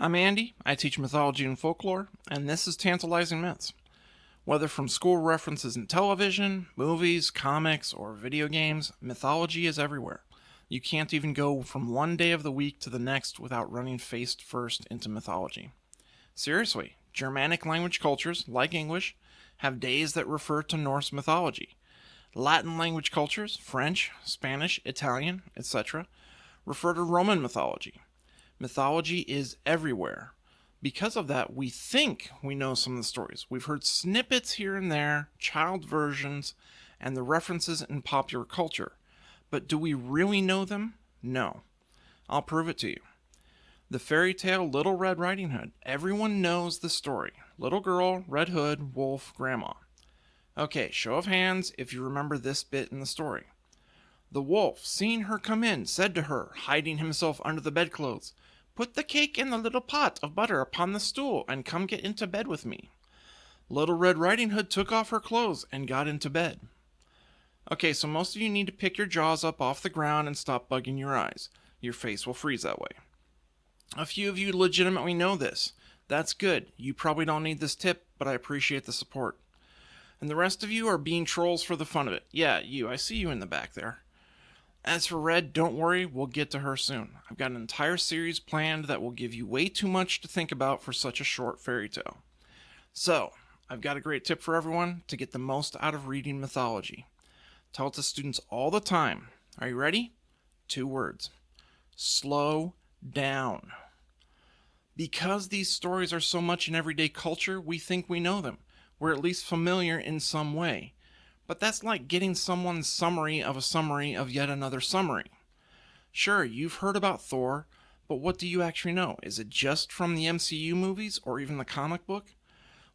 I'm Andy. I teach mythology and folklore, and this is Tantalizing Myths. Whether from school references in television, movies, comics, or video games, mythology is everywhere. You can't even go from one day of the week to the next without running face first into mythology. Seriously, Germanic language cultures, like English, have days that refer to Norse mythology. Latin language cultures, French, Spanish, Italian, etc., refer to Roman mythology. Mythology is everywhere. Because of that, we think we know some of the stories. We've heard snippets here and there, child versions, and the references in popular culture. But do we really know them? No. I'll prove it to you. The fairy tale Little Red Riding Hood. Everyone knows the story. Little girl, Red Hood, wolf, grandma. Okay, show of hands if you remember this bit in the story. The wolf, seeing her come in, said to her, hiding himself under the bedclothes, "Put the cake in the little pot of butter upon the stool, and come get into bed with me." Little Red Riding Hood took off her clothes and got into bed. Okay, so most of you need to pick your jaws up off the ground and stop bugging your eyes. Your face will freeze that way. A few of you legitimately know this. That's good. You probably don't need this tip, but I appreciate the support. And the rest of you are being trolls for the fun of it. Yeah, you. I see you in the back there. As for Red, don't worry, we'll get to her soon. I've got an entire series planned that will give you way too much to think about for such a short fairy tale. So, I've got a great tip for everyone to get the most out of reading mythology. Tell it to students all the time. Are you ready? 2 words. Slow down. Because these stories are so much in everyday culture, we think we know them. We're at least familiar in some way. But that's like getting someone's summary of yet another summary. Sure, you've heard about Thor, but what do you actually know? Is it just from the MCU movies or even the comic book?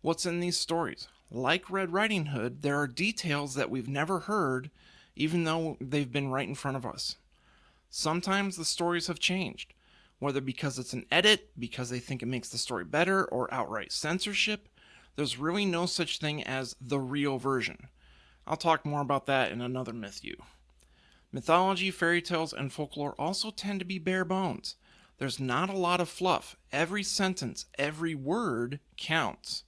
What's in these stories? Like Red Riding Hood, there are details that we've never heard, even though they've been right in front of us. Sometimes the stories have changed, whether because it's an edit, because they think it makes the story better, or outright censorship. There's really no such thing as the real version. I'll talk more about that in another Myth U. Mythology, fairy tales, and folklore also tend to be bare bones. There's not a lot of fluff. Every sentence, every word counts.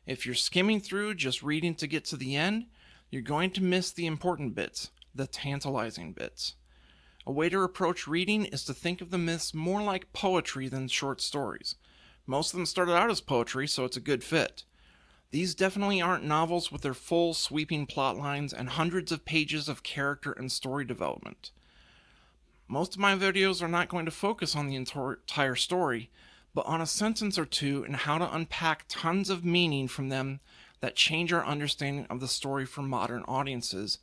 If you're skimming through just reading to get to the end, you're going to miss the important bits, the tantalizing bits. A way to approach reading is to think of the myths more like poetry than short stories. Most of them started out as poetry, so it's a good fit. These definitely aren't novels with their full, sweeping plot lines and hundreds of pages of character and story development. Most of my videos are not going to focus on the entire story, but on a sentence or two and how to unpack tons of meaning from them that change our understanding of the story for modern audiences,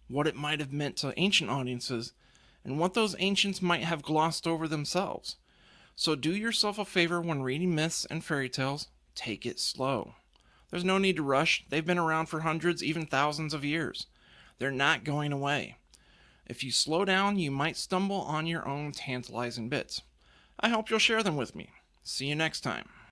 what it might have meant to ancient audiences, and what those ancients might have glossed over themselves. So do yourself a favor when reading myths and fairy tales, take it slow. There's no need to rush. They've been around for hundreds, even thousands of years. They're not going away. If you slow down, you might stumble on your own tantalizing bits. I hope you'll share them with me. See you next time.